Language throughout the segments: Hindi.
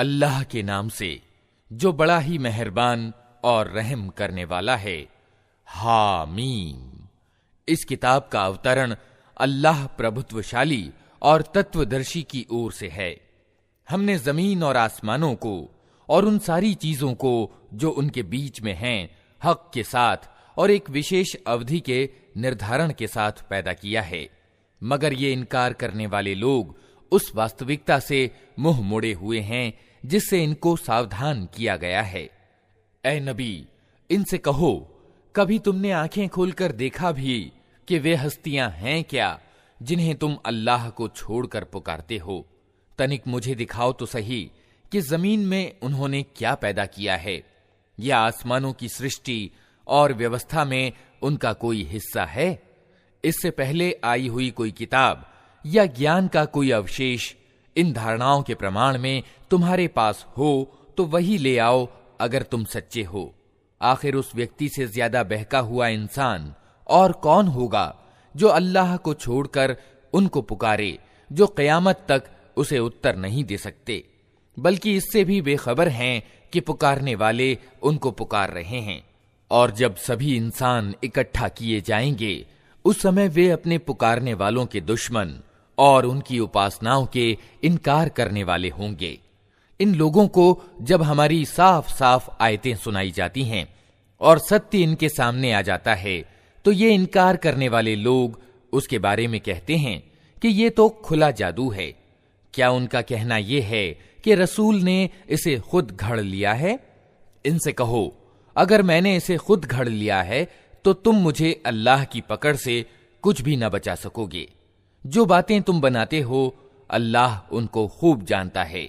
अल्लाह के नाम से जो बड़ा ही मेहरबान और रहम करने वाला है। हामीम। इस किताब का अवतरण अल्लाह प्रभुत्वशाली और तत्वदर्शी की ओर से है। हमने जमीन और आसमानों को और उन सारी चीजों को जो उनके बीच में हैं हक के साथ और एक विशेष अवधि के निर्धारण के साथ पैदा किया है, मगर ये इनकार करने वाले लोग उस वास्तविकता से मुंह मोड़े हुए हैं जिससे इनको सावधान किया गया है। ए नबी, इनसे कहो, कभी तुमने आंखें खोलकर देखा भी कि वे हस्तियां हैं क्या जिन्हें तुम अल्लाह को छोड़कर पुकारते हो? तनिक मुझे दिखाओ तो सही कि जमीन में उन्होंने क्या पैदा किया है, या आसमानों की सृष्टि और व्यवस्था में उनका कोई हिस्सा है? इससे पहले आई हुई कोई किताब या ज्ञान का कोई अवशेष इन धारणाओं के प्रमाण में तुम्हारे पास हो तो वही ले आओ अगर तुम सच्चे हो। आखिर उस व्यक्ति से ज्यादा बहका हुआ इंसान और कौन होगा जो अल्लाह को छोड़कर उनको पुकारे, जो क़यामत तक उसे उत्तर नहीं दे सकते, बल्कि इससे भी बेखबर हैं कि पुकारने वाले उनको पुकार रहे हैं। और जब सभी इंसान इकट्ठा किए जाएंगे उस समय वे अपने पुकारने वालों के दुश्मन और उनकी उपासनाओं के इनकार करने वाले होंगे। इन लोगों को जब हमारी साफ साफ आयतें सुनाई जाती हैं और सत्य इनके सामने आ जाता है तो ये इनकार करने वाले लोग उसके बारे में कहते हैं कि ये तो खुला जादू है। क्या उनका कहना यह है कि रसूल ने इसे खुद घड़ लिया है? इनसे कहो, अगर मैंने इसे खुद घड़ लिया है तो तुम मुझे अल्लाह की पकड़ से कुछ भी न बचा सकोगे। जो बातें तुम बनाते हो अल्लाह उनको खूब जानता है।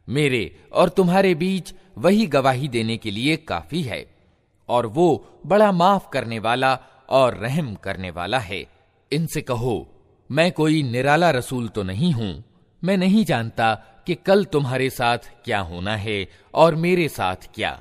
मेरे और तुम्हारे बीच वही गवाही देने के लिए काफी है, और वो बड़ा माफ करने वाला और रहम करने वाला है। इनसे कहो, मैं कोई निराला रसूल तो नहीं हूं। मैं नहीं जानता कि कल तुम्हारे साथ क्या होना है और मेरे साथ क्या।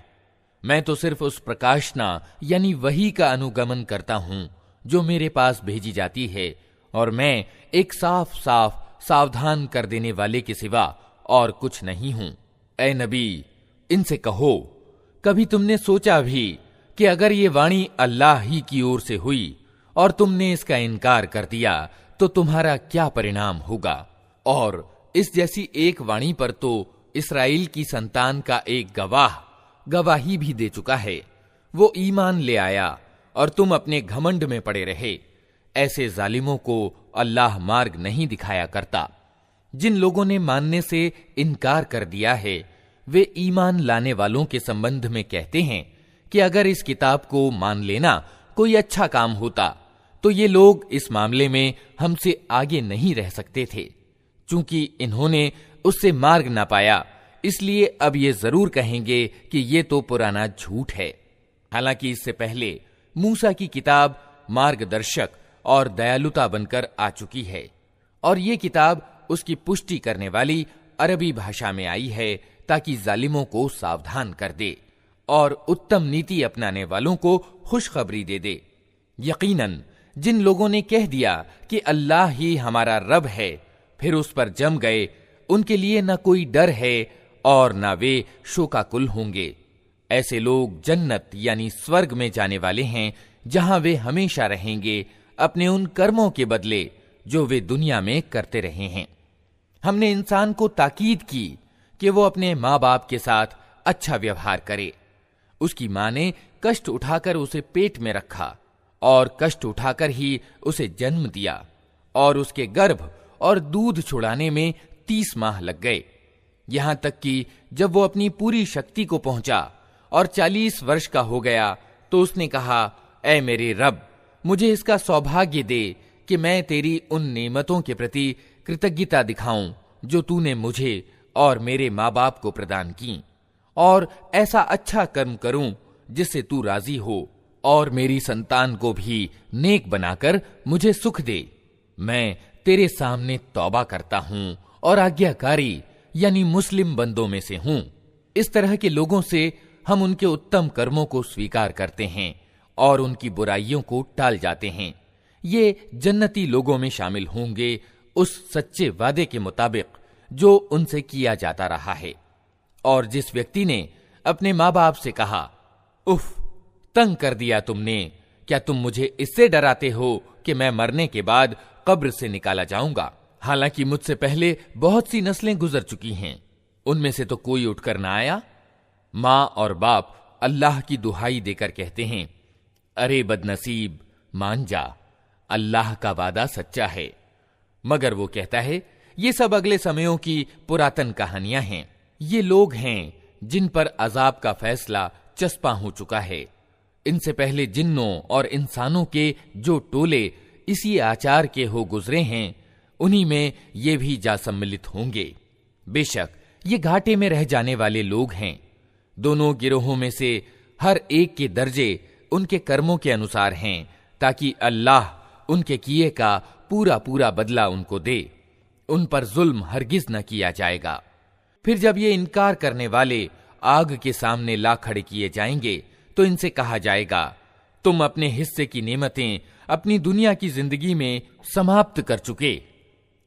मैं तो सिर्फ उस प्रकाशना यानी वही का अनुगमन करता हूं जो मेरे पास भेजी जाती है, और मैं एक साफ साफ सावधान कर देने वाले के सिवा और कुछ नहीं हूं। ए नबी, इनसे कहो, कभी तुमने सोचा भी कि अगर ये वाणी अल्लाह ही की ओर से हुई और तुमने इसका इनकार कर दिया तो तुम्हारा क्या परिणाम होगा? और इस जैसी एक वाणी पर तो इस्राएल की संतान का एक गवाह गवाही भी दे चुका है। वो ईमान ले आया और तुम अपने घमंड में पड़े रहे। ऐसे जालिमों को अल्लाह मार्ग नहीं दिखाया करता। जिन लोगों ने मानने से इनकार कर दिया है वे ईमान लाने वालों के संबंध में कहते हैं कि अगर इस किताब को मान लेना कोई अच्छा काम होता तो ये लोग इस मामले में हमसे आगे नहीं रह सकते थे। चूंकि इन्होंने उससे मार्ग ना पाया, इसलिए अब ये जरूर कहेंगे कि ये तो पुराना झूठ है। हालांकि इससे पहले मूसा की किताब मार्गदर्शक और दयालुता बनकर आ चुकी है, और ये किताब उसकी पुष्टि करने वाली अरबी भाषा में आई है ताकि जालिमों को सावधान कर दे और उत्तम नीति अपनाने वालों को खुशखबरी दे दे। यकीनन जिन लोगों ने कह दिया कि अल्लाह ही हमारा रब है, फिर उस पर जम गए, उनके लिए न कोई डर है और न वे शोकाकुल होंगे। ऐसे लोग जन्नत यानी स्वर्ग में जाने वाले हैं, जहां वे हमेशा रहेंगे अपने उन कर्मों के बदले जो वे दुनिया में करते रहे हैं। हमने इंसान को ताकीद की कि वो अपने माँ बाप के साथ अच्छा व्यवहार करे। उसकी माँ ने कष्ट उठाकर उसे पेट में रखा और कष्ट उठाकर ही उसे जन्म दिया, और उसके गर्भ और दूध छुड़ाने में 30 माह लग गए। यहां तक कि जब वो अपनी पूरी शक्ति को पहुंचा और 40 वर्ष का हो गया तो उसने कहा, ऐ मेरे रब, मुझे इसका सौभाग्य दे कि मैं तेरी उन नेमतों के प्रति कृतज्ञता दिखाऊं जो तूने मुझे और मेरे माँ बाप को प्रदान की, और ऐसा अच्छा कर्म करूं जिससे तू राजी हो, और मेरी संतान को भी नेक बनाकर मुझे सुख दे। मैं तेरे सामने तौबा करता हूं और आज्ञाकारी यानी मुस्लिम बंदों में से हूं। इस तरह के लोगों से हम उनके उत्तम कर्मों को स्वीकार करते हैं और उनकी बुराइयों को टाल जाते हैं। ये जन्नती लोगों में शामिल होंगे उस सच्चे वादे के मुताबिक जो उनसे किया जाता रहा है। और जिस व्यक्ति ने अपने माँ बाप से कहा, उफ, तंग कर दिया तुमने, क्या तुम मुझे इससे डराते हो कि मैं मरने के बाद कब्र से निकाला जाऊंगा? हालांकि मुझसे पहले बहुत सी नस्लें गुजर चुकी हैं, उनमें से तो कोई उठकर ना आया। माँ और बाप अल्लाह की दुहाई देकर कहते हैं, अरे बदनसीब, मान जा, अल्लाह का वादा सच्चा है। मगर वो कहता है, ये सब अगले समयों की पुरातन कहानियां हैं। ये लोग हैं जिन पर अजाब का फैसला चस्पा हो चुका है। इनसे पहले जिन्नों और इंसानों के जो टोले इसी आचार के हो गुजरे हैं, उन्हीं में ये भी जा सम्मिलित होंगे। बेशक ये घाटे में रह जाने वाले लोग हैं। दोनों गिरोहों में से हर एक के दर्जे उनके कर्मों के अनुसार हैं, ताकि अल्लाह उनके किए का पूरा पूरा बदला उनको दे। उन पर जुल्म हरगिज न किया जाएगा। फिर जब ये इनकार करने वाले आग के सामने ला खड़े किए जाएंगे, तो इनसे कहा जाएगा, तुम अपने हिस्से की नेमतें अपनी दुनिया की जिंदगी में समाप्त कर चुके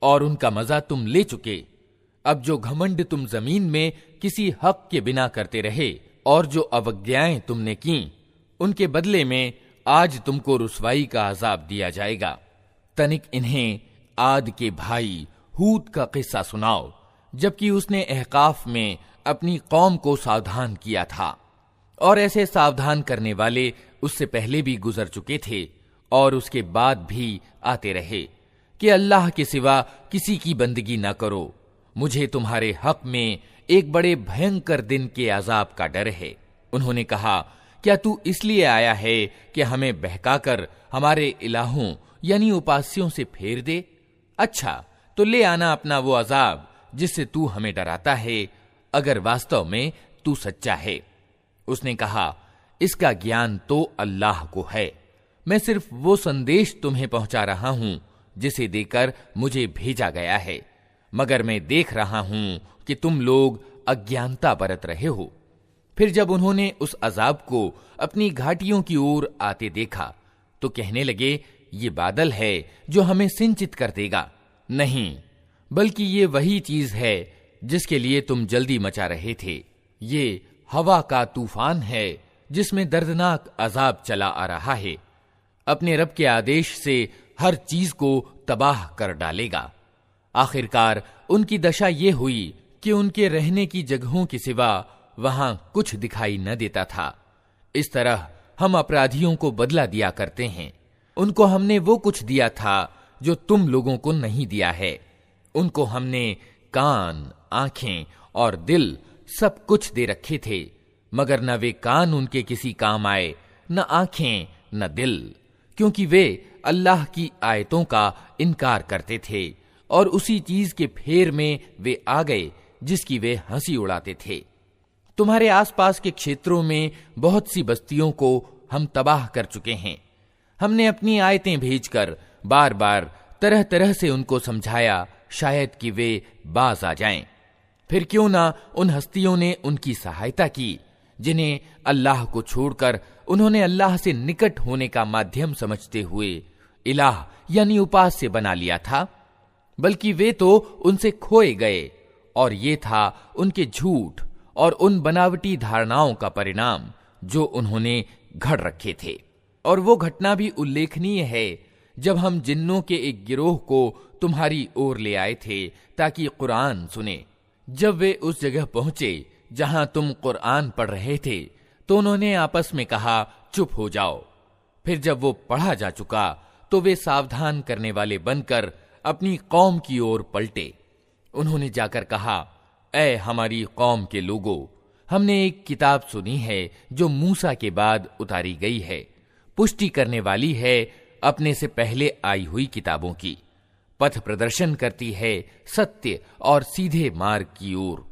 और उनका मजा तुम ले चुके। अब जो घमंड तुम जमीन में किसी हक के बिना करते रहे और जो अवज्ञाएं तुमने की, उनके बदले में आज तुमको रुसवाई का अजाब दिया जाएगा। तनिक इन्हें आद के भाई हूद का किस्सा सुनाओ, जबकि उसने अहकाफ में अपनी कौम को सावधान किया था। और ऐसे सावधान करने वाले उससे पहले भी गुजर चुके थे और उसके बाद भी आते रहे कि अल्लाह के सिवा किसी की बंदगी न करो, मुझे तुम्हारे हक में एक बड़े भयंकर दिन के अजाब का डर है। उन्होंने कहा, क्या तू इसलिए आया है कि हमें बहकाकर हमारे इलाहों यानी उपास्यों से फेर दे? अच्छा, तो ले आना अपना वो अजाब जिससे तू हमें डराता है, अगर वास्तव में तू सच्चा है। उसने कहा, इसका ज्ञान तो अल्लाह को है, मैं सिर्फ वो संदेश तुम्हें पहुंचा रहा हूं जिसे देकर मुझे भेजा गया है, मगर मैं देख रहा हूं कि तुम लोग अज्ञानता बरत रहे हो। फिर जब उन्होंने उस अजाब को अपनी घाटियों की ओर आते देखा, तो कहने लगे, ये बादल है जो हमें सिंचित कर देगा। नहीं, बल्कि ये वही चीज है जिसके लिए तुम जल्दी मचा रहे थे। ये हवा का तूफान है जिसमें दर्दनाक अजाब चला आ रहा है। अपने रब के आदेश से हर चीज को तबाह कर डालेगा। आखिरकार उनकी दशा ये हुई कि उनके रहने की जगहों के सिवा वहां कुछ दिखाई न देता था। इस तरह हम अपराधियों को बदला दिया करते हैं। उनको हमने वो कुछ दिया था जो तुम लोगों को नहीं दिया है। उनको हमने कान, आंखें और दिल सब कुछ दे रखे थे, मगर न वे कान उनके किसी काम आए, न आंखें, न दिल, क्योंकि वे अल्लाह की आयतों का इनकार करते थे और उसी चीज के फेर में वे आ गए जिसकी वे हंसी उड़ाते थे। तुम्हारे आसपास के क्षेत्रों में बहुत सी बस्तियों को हम तबाह कर चुके हैं। हमने अपनी आयतें भेजकर बार बार तरह तरह से उनको समझाया, शायद कि वे बाज आ जाएं। फिर क्यों ना उन हस्तियों ने उनकी सहायता की जिन्हें अल्लाह को छोड़कर उन्होंने अल्लाह से निकट होने का माध्यम समझते हुए इलाह यानी उपास्य बना लिया था, बल्कि वे तो उनसे खोए गए और ये था उनके झूठ और उन बनावटी धारणाओं का परिणाम जो उन्होंने घड़ रखे थे। और वो घटना भी उल्लेखनीय है जब हम जिन्नों के एक गिरोह को तुम्हारी ओर ले आए थे ताकि कुरान सुने। जब वे उस जगह पहुंचे जहां तुम कुरान पढ़ रहे थे, तो उन्होंने आपस में कहा, चुप हो जाओ। फिर जब वो पढ़ा जा चुका तो वे सावधान करने वाले बनकर अपनी कौम की ओर पलटे। उन्होंने जाकर कहा, ऐ हमारी कौम के लोगों, हमने एक किताब सुनी है जो मूसा के बाद उतारी गई है, पुष्टि करने वाली है अपने से पहले आई हुई किताबों की, पथ प्रदर्शन करती है सत्य और सीधे मार्ग की ओर।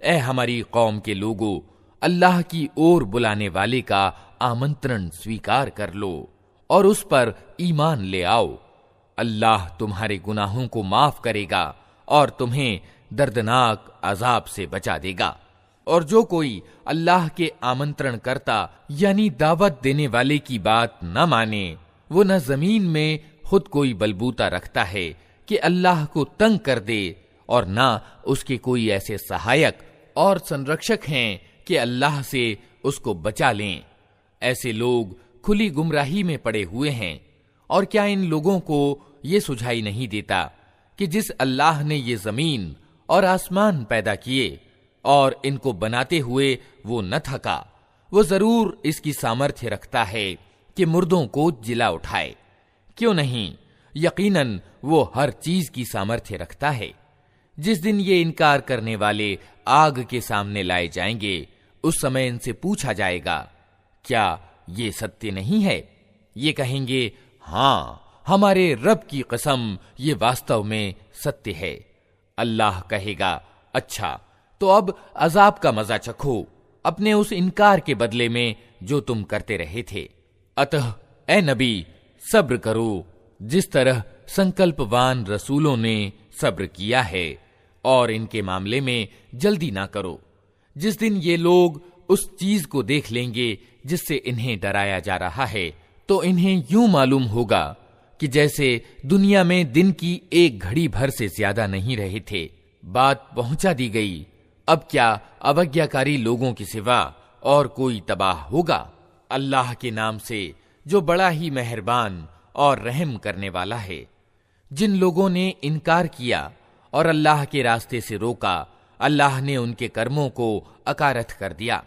ऐ हमारी कौम के लोगों, अल्लाह की ओर बुलाने वाले का आमंत्रण स्वीकार कर लो और उस पर ईमान ले आओ। अल्लाह तुम्हारे गुनाहों को माफ करेगा और तुम्हें दर्दनाक अजाब से बचा देगा। और जो कोई अल्लाह के आमंत्रण करता यानी दावत देने वाले की बात न माने, वो न जमीन में खुद कोई बलबूता रखता है कि अल्लाह को तंग कर दे और न उसके कोई ऐसे सहायक और संरक्षक हैं कि अल्लाह से उसको बचा लें। ऐसे लोग खुली गुमराही में पड़े हुए हैं। और क्या इन लोगों को ये सुझाई नहीं देता कि जिस अल्लाह ने ये जमीन और आसमान पैदा किए और इनको बनाते हुए वो न थका, वो जरूर इसकी सामर्थ्य रखता है कि मुर्दों को जिला उठाए। क्यों नहीं, यकीनन वो हर चीज की सामर्थ्य रखता है। जिस दिन ये इनकार करने वाले आग के सामने लाए जाएंगे, उस समय इनसे पूछा जाएगा, क्या ये सत्य नहीं है? ये कहेंगे, हाँ, हमारे रब की कसम, ये वास्तव में सत्य है। अल्लाह कहेगा, अच्छा, तो अब अजाब का मजा चखो अपने उस इनकार के बदले में जो तुम करते रहे थे। अतः ए नबी, सब्र करो जिस तरह संकल्पवान रसूलों ने सब्र किया है, और इनके मामले में जल्दी ना करो। जिस दिन ये लोग उस चीज को देख लेंगे जिससे इन्हें डराया जा रहा है, तो इन्हें यूं मालूम होगा कि जैसे दुनिया में दिन की एक घड़ी भर से ज्यादा नहीं रहे थे। बात पहुंचा दी गई। अब क्या अवज्ञाकारी लोगों की सिवा और कोई तबाह होगा? अल्लाह के नाम से जो बड़ा ही मेहरबान और रहम करने वाला है। जिन लोगों ने इनकार किया और अल्लाह के रास्ते से रोका, अल्लाह ने उनके कर्मों को अकारथ कर दिया।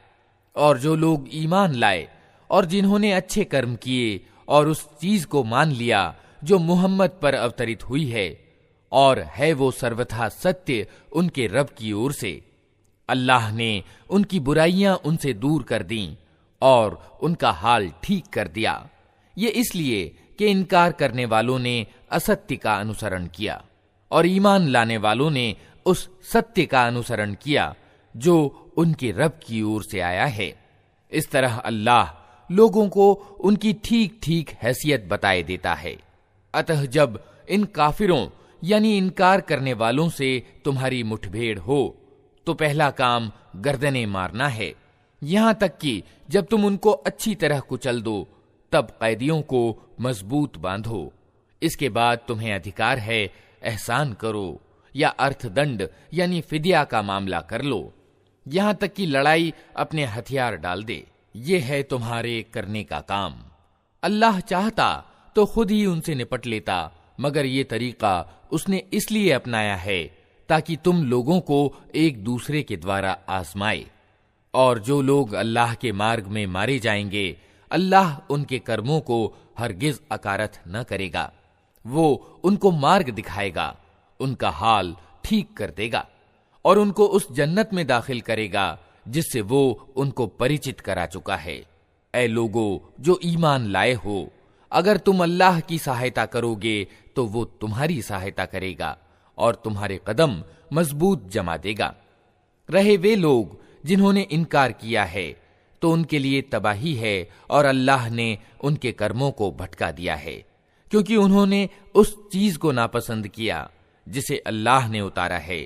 और जो लोग ईमान लाए और जिन्होंने अच्छे कर्म किए और उस चीज को मान लिया जो मुहम्मद पर अवतरित हुई है, और है वो सर्वथा सत्य उनके रब की ओर से, अल्लाह ने उनकी बुराइयां उनसे दूर कर दी और उनका हाल ठीक कर दिया। ये इसलिए कि इनकार करने वालों ने असत्य का अनुसरण किया और ईमान लाने वालों ने उस सत्य का अनुसरण किया जो उनके रब की ओर से आया है। इस तरह अल्लाह लोगों को उनकी ठीक ठीक हैसियत बताए देता है। अतः जब इन काफिरों यानी इनकार करने वालों से तुम्हारी मुठभेड़ हो, तो पहला काम गर्दनें मारना है। यहां तक कि जब तुम उनको अच्छी तरह कुचल दो, तब कैदियों को मजबूत बांधो। इसके बाद तुम्हें अधिकार है एहसान करो या अर्थदंड यानी फिदिया का मामला कर लो, यहां तक कि लड़ाई अपने हथियार डाल दे। ये है तुम्हारे करने का काम। अल्लाह चाहता तो खुद ही उनसे निपट लेता, मगर ये तरीका उसने इसलिए अपनाया है ताकि तुम लोगों को एक दूसरे के द्वारा आजमाए। और जो लोग अल्लाह के मार्ग में मारे जाएंगे, अल्लाह उनके कर्मों को हरगिज अकारथ न करेगा। वो उनको मार्ग दिखाएगा, उनका हाल ठीक कर देगा और उनको उस जन्नत में दाखिल करेगा जिससे वो उनको परिचित करा चुका है। ऐ लोगो जो ईमान लाए हो, अगर तुम अल्लाह की सहायता करोगे तो वो तुम्हारी सहायता करेगा और तुम्हारे कदम मजबूत जमा देगा। रहे वे लोग जिन्होंने इनकार किया है, तो उनके लिए तबाही है और अल्लाह ने उनके कर्मों को भटका दिया है, क्योंकि उन्होंने उस चीज को नापसंद किया जिसे अल्लाह ने उतारा है।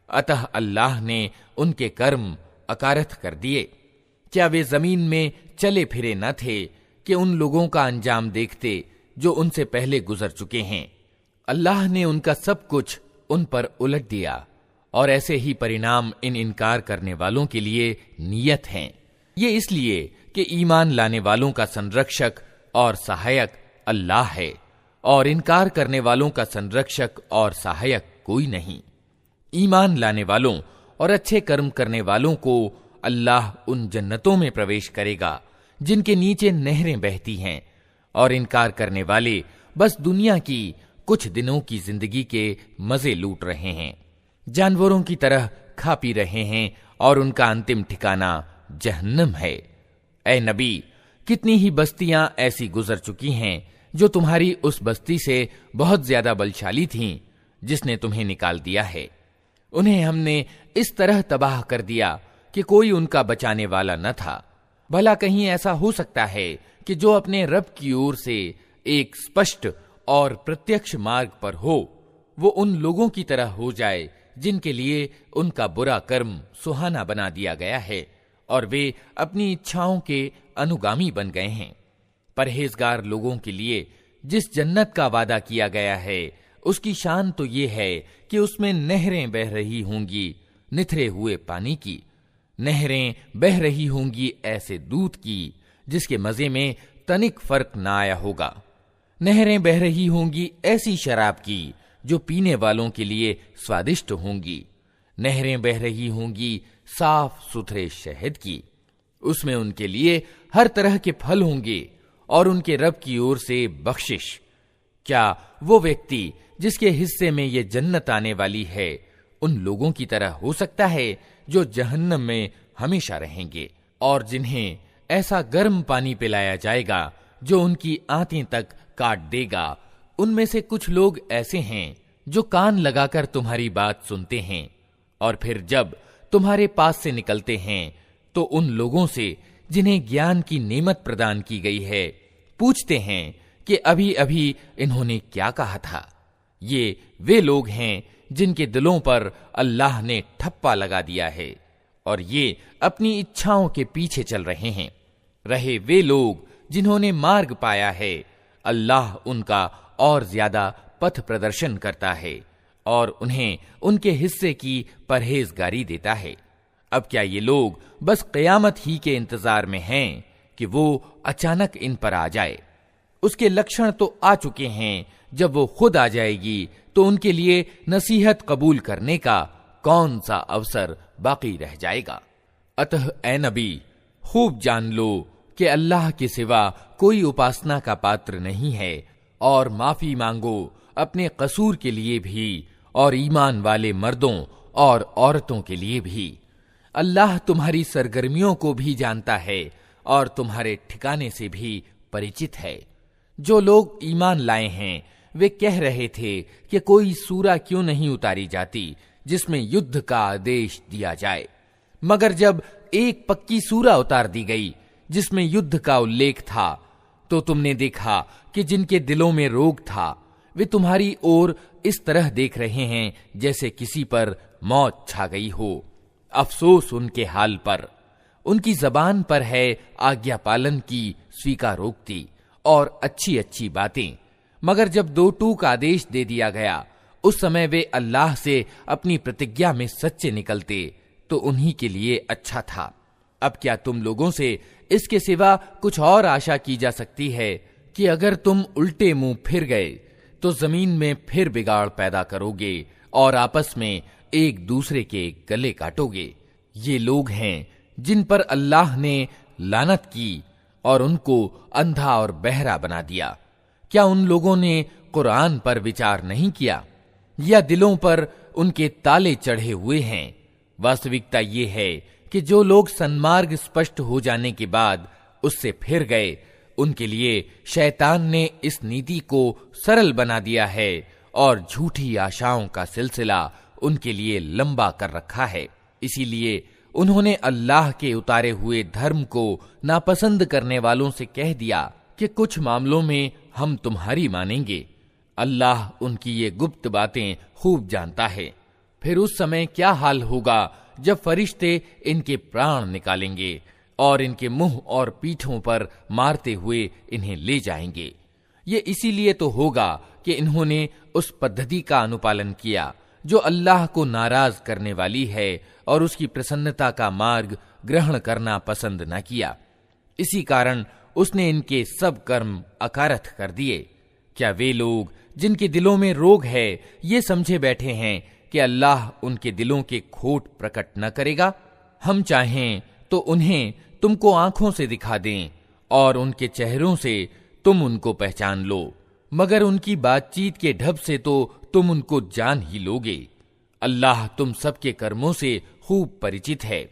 अतः अल्लाह ने उनके कर्म अकारथ कर दिए। क्या वे जमीन में चले फिरे न थे कि उन लोगों का अंजाम देखते जो उनसे पहले गुजर चुके हैं? अल्लाह ने उनका सब कुछ उन पर उलट दिया और ऐसे ही परिणाम इन इनकार करने वालों के लिए नियत हैं। ये इसलिए कि ईमान लाने वालों का संरक्षक और सहायक अल्लाह है और इनकार करने वालों का संरक्षक और सहायक कोई नहीं। ईमान लाने वालों और अच्छे कर्म करने वालों को अल्लाह उन जन्नतों में प्रवेश करेगा जिनके नीचे नहरें बहती हैं, और इनकार करने वाले बस दुनिया की कुछ दिनों की जिंदगी के मजे लूट रहे हैं, जानवरों की तरह खा पी रहे हैं और उनका अंतिम ठिकाना जहन्नम है। ऐ नबी, कितनी ही बस्तियां ऐसी गुजर चुकी हैं जो तुम्हारी उस बस्ती से बहुत ज्यादा बलशाली थीं जिसने तुम्हें निकाल दिया है। उन्हें हमने इस तरह तबाह कर दिया कि कोई उनका बचाने वाला न था। भला कहीं ऐसा हो सकता है कि जो अपने रब की ओर से एक स्पष्ट और प्रत्यक्ष मार्ग पर हो, वो उन लोगों की तरह हो जाए जिनके लिए उनका बुरा कर्म सुहाना बना दिया गया है और वे अपनी इच्छाओं के अनुगामी बन गए हैं। परहेजगार लोगों के लिए जिस जन्नत का वादा किया गया है, उसकी शान तो ये है कि उसमें नहरें बह रही होंगी निथरे हुए पानी की, नहरें बह रही होंगी ऐसे दूध की जिसके मजे में तनिक फर्क ना आया होगा। नहरें बह रही होंगी ऐसी शराब की जो पीने वालों के लिए स्वादिष्ट होंगी। नहरें बह रही होंगी साफ सुथरे शहद की, उसमें उनके लिए हर तरह के फल होंगे और उनके रब की ओर से बख्शिश। क्या वो व्यक्ति जिसके हिस्से में ये जन्नत आने वाली है उन लोगों की तरह हो सकता है जो जहन्नम में हमेशा रहेंगे और जिन्हें ऐसा गर्म पानी पिलाया जाएगा जो उनकी आंतें तक काट देगा? उनमें से कुछ लोग ऐसे हैं जो कान लगाकर तुम्हारी बात सुनते हैं और फिर जब तुम्हारे पास से निकलते हैं तो उन लोगों से जिन्हें ज्ञान की नेमत प्रदान की गई है पूछते हैं कि अभी अभी इन्होंने क्या कहा था। ये वे लोग हैं जिनके दिलों पर अल्लाह ने ठप्पा लगा दिया है और ये अपनी इच्छाओं के पीछे चल रहे हैं। रहे वे लोग जिन्होंने मार्ग पाया है, अल्लाह उनका और ज्यादा पथ प्रदर्शन करता है और उन्हें उनके हिस्से की परहेजगारी देता है। अब क्या ये लोग बस क़यामत ही के इंतजार में हैं कि वो अचानक इन पर आ जाए? उसके लक्षण तो आ चुके हैं। जब वो खुद आ जाएगी तो उनके लिए नसीहत कबूल करने का कौन सा अवसर बाकी रह जाएगा? अतः ए नबी, खूब जान लो कि अल्लाह के सिवा कोई उपासना का पात्र नहीं है और माफी मांगो अपने कसूर के लिए भी और ईमान वाले मर्दों और औरतों के लिए भी। अल्लाह तुम्हारी सरगर्मियों को भी जानता है और तुम्हारे ठिकाने से भी परिचित है। जो लोग ईमान लाए हैं वे कह रहे थे कि कोई सूरा क्यों नहीं उतारी जाती जिसमें युद्ध का आदेश दिया जाए, मगर जब एक पक्की सूरा उतार दी गई जिसमें युद्ध का उल्लेख था तो तुमने देखा कि जिनके दिलों में रोग था वे तुम्हारी ओर इस तरह देख रहे हैं जैसे किसी पर मौत छा गई हो। अफसोस उनके हाल पर। उनकी जबान पर है आज्ञा पालन की स्वीकारोक्ति और अच्छी अच्छी बातें, मगर जब दो टूक आदेश दे दिया गया उस समय वे अल्लाह से अपनी प्रतिज्ञा में सच्चे निकलते तो उन्हीं के लिए अच्छा था। अब क्या तुम लोगों से इसके सिवा कुछ और आशा की जा सकती है कि अगर तुम उल्टे मुंह फिर गए तो जमीन में फिर बिगाड़ पैदा करोगे और आपस में एक दूसरे के गले काटोगे? ये लोग हैं जिन पर अल्लाह ने लानत की और उनको अंधा और बहरा बना दिया। क्या उन लोगों ने कुरान पर विचार नहीं किया या दिलों पर उनके ताले चढ़े हुए हैं? वास्तविकता ये है कि जो लोग सन्मार्ग स्पष्ट हो जाने के बाद उससे फिर गए उनके लिए शैतान ने इस नीति को सरल बना दिया है और झूठी आशाओं का सिलसिला उनके लिए लंबा कर रखा है। इसीलिए उन्होंने अल्लाह के उतारे हुए धर्म को नापसंद करने वालों से कह दिया कि कुछ मामलों में हम तुम्हारी मानेंगे। अल्लाह उनकी ये गुप्त बातें खूब जानता है। फिर उस समय क्या हाल होगा जब फरिश्ते इनके प्राण निकालेंगे और इनके मुंह और पीठों पर मारते हुए इन्हें ले जाएंगे। ये इसीलिए तो होगा कि इन्होंने उस पद्धति का अनुपालन किया जो अल्लाह को नाराज करने वाली है और उसकी प्रसन्नता का मार्ग ग्रहण करना पसंद न किया। इसी कारण उसने इनके सब कर्म अकारथ कर दिए। क्या वे लोग जिनके दिलों में रोग है ये समझे बैठे हैं कि अल्लाह उनके दिलों के खोट प्रकट न करेगा? हम चाहें तो उन्हें तुमको आंखों से दिखा दें और उनके चेहरों से तुम उनको पहचान लो, मगर उनकी बातचीत के ढब से तो तुम उनको जान ही लोगे। अल्लाह तुम सबके कर्मों से खूब परिचित है।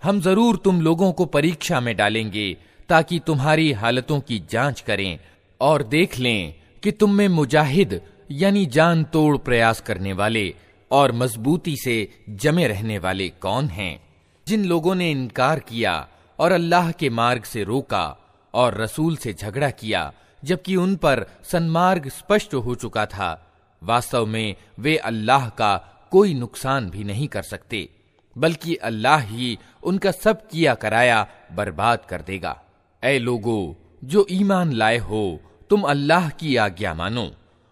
हम जरूर तुम लोगों को परीक्षा में डालेंगे ताकि तुम्हारी हालतों की जांच करें और देख लें कि तुम में मुजाहिद यानी जान तोड़ प्रयास करने वाले और मजबूती से जमे रहने वाले कौन हैं। जिन लोगों ने इनकार किया और अल्लाह के मार्ग से रोका और रसूल से झगड़ा किया जबकि उन पर सन्मार्ग स्पष्ट हो चुका था, वास्तव में वे अल्लाह का कोई नुकसान भी नहीं कर सकते, बल्कि अल्लाह ही उनका सब किया कराया बर्बाद कर देगा। ऐ लोगो जो ईमान लाए हो, तुम अल्लाह की आज्ञा मानो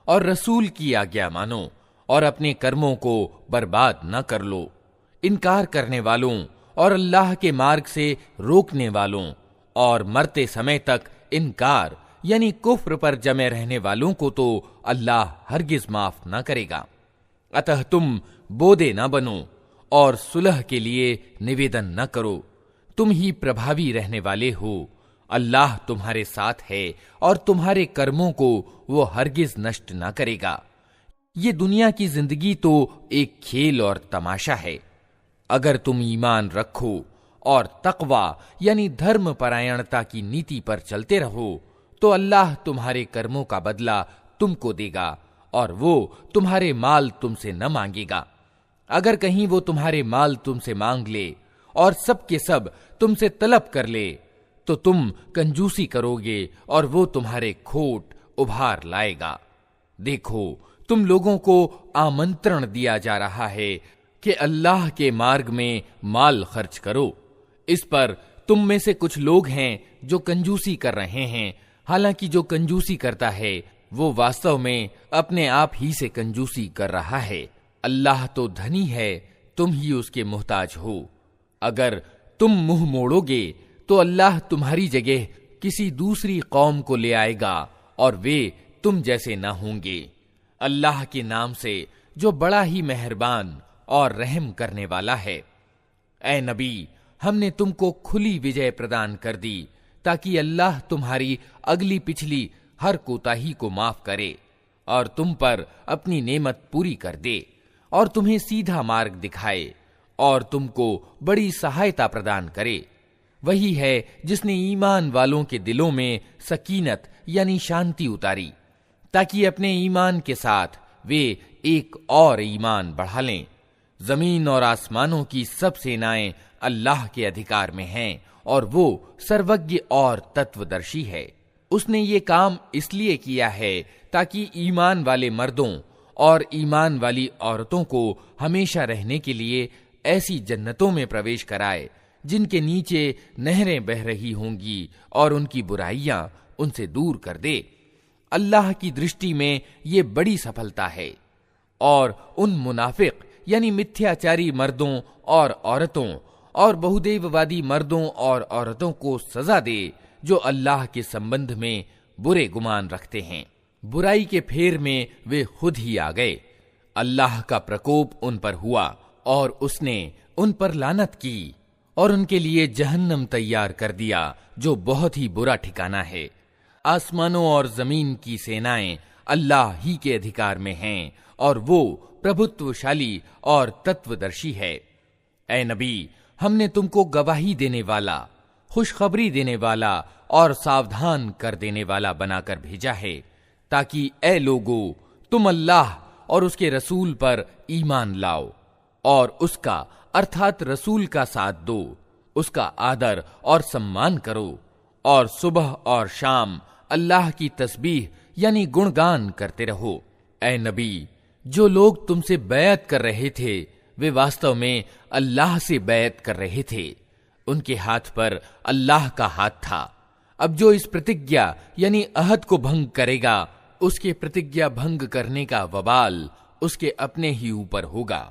और रसूल की आज्ञा मानो और अपने कर्मों को बर्बाद न कर लो। इनकार करने वालों और अल्लाह के मार्ग से रोकने वालों और मरते समय तक इनकार यानी कुफ्र पर जमे रहने वालों को तो अल्लाह हरगिज माफ न करेगा। अतः तुम बोदे न बनो और सुलह के लिए निवेदन न करो, तुम ही प्रभावी रहने वाले हो। अल्लाह तुम्हारे साथ है और तुम्हारे कर्मों को वो हरगिज नष्ट न करेगा। ये दुनिया की जिंदगी तो एक खेल और तमाशा है। अगर तुम ईमान रखो और तकवा यानी धर्म परायणता की नीति पर चलते रहो तो अल्लाह तुम्हारे कर्मों का बदला तुमको देगा और वो तुम्हारे माल तुमसे न मांगेगा। अगर कहीं वो तुम्हारे माल तुमसे मांग ले और सब के सब तुमसे तलब कर ले तो तुम कंजूसी करोगे और वो तुम्हारे खोट उभार लाएगा। देखो, तुम लोगों को आमंत्रण दिया जा रहा है कि अल्लाह के मार्ग में माल खर्च करो। इस पर तुम में से कुछ लोग हैं जो कंजूसी कर रहे हैं। हालांकि जो कंजूसी करता है वो वास्तव में अपने आप ही से कंजूसी कर रहा है। अल्लाह तो धनी है, तुम ही उसके मोहताज हो। अगर तुम मुंह मोड़ोगे तो अल्लाह तुम्हारी जगह किसी दूसरी कौम को ले आएगा और वे तुम जैसे न होंगे। अल्लाह के नाम से जो बड़ा ही मेहरबान और रहम करने वाला है। ऐ नबी, हमने तुमको खुली विजय प्रदान कर दी ताकि अल्लाह तुम्हारी अगली पिछली हर कोताही को माफ करे और तुम पर अपनी नेमत पूरी कर दे और तुम्हें सीधा मार्ग दिखाए और तुमको बड़ी सहायता प्रदान करे। वही है जिसने ईमान वालों के दिलों में सकीनत यानी शांति उतारी ताकि अपने ईमान के साथ वे एक और ईमान बढ़ा लें। जमीन और आसमानों की सब सेनाएं अल्लाह के अधिकार में हैं और वो सर्वज्ञ और तत्वदर्शी है। उसने ये काम इसलिए किया है ताकि ईमान वाले मर्दों और ईमान वाली औरतों को हमेशा रहने के लिए ऐसी जन्नतों में प्रवेश कराए जिनके नीचे नहरें बह रही होंगी और उनकी बुराइयां उनसे दूर कर दे। अल्लाह की दृष्टि में ये बड़ी सफलता है और उन मुनाफिक यानी मिथ्याचारी मर्दों और औरतों और बहुदेववादी मर्दों और औरतों को सजा दे जो अल्लाह के संबंध में बुरे गुमान रखते हैं। बुराई के फेर में वे खुद ही आ गए। अल्लाह का प्रकोप उन पर हुआ और उसने उन पर लानत की और उनके लिए जहन्नम तैयार कर दिया जो बहुत ही बुरा ठिकाना है। आसमानों और जमीन की सेनाएं अल्लाह ही के अधिकार में हैं और वो प्रभुत्वशाली और तत्वदर्शी है। ऐ नबी, हमने तुमको गवाही देने वाला, खुशखबरी देने वाला और सावधान कर देने वाला बनाकर भेजा है ताकि ऐ लोगों, तुम अल्लाह और उसके रसूल पर ईमान लाओ और उसका अर्थात रसूल का साथ दो, उसका आदर और सम्मान करो और सुबह और शाम अल्लाह की तस्बीह यानी गुणगान करते रहो। ऐ नबी, जो लोग तुमसे बैत कर रहे थे वे वास्तव में अल्लाह से बैत कर रहे थे। उनके हाथ पर अल्लाह का हाथ था। अब जो इस प्रतिज्ञा यानी अहद को भंग करेगा उसके प्रतिज्ञा भंग करने का वबाल उसके अपने ही ऊपर होगा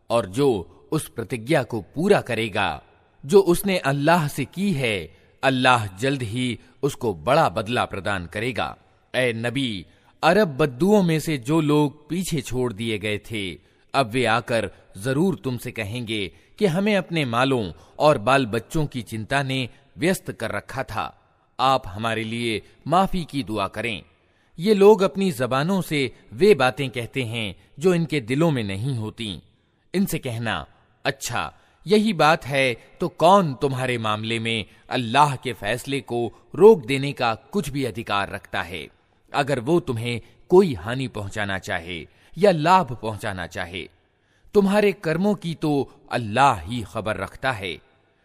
और जो उस प्रतिज्ञा को पूरा करेगा जो उसने अल्लाह से की है, अल्लाह जल्द ही उसको बड़ा बदला प्रदान करेगा। ऐ नबी, अरब बद्दुओं में से जो लोग पीछे छोड़ दिए गए थे अब वे आकर जरूर तुमसे कहेंगे कि हमें अपने मालों और बाल बच्चों की चिंता ने व्यस्त कर रखा था, आप हमारे लिए माफी की दुआ करें। ये लोग अपनी जबानों से वे बातें कहते हैं जो इनके दिलों में नहीं होती। इनसे कहना, अच्छा यही बात है तो कौन तुम्हारे मामले में अल्लाह के फैसले को रोक देने का कुछ भी अधिकार रखता है? अगर वो तुम्हें कोई हानि पहुंचाना चाहे या लाभ पहुंचाना चाहे, तुम्हारे कर्मों की तो अल्लाह ही खबर रखता है।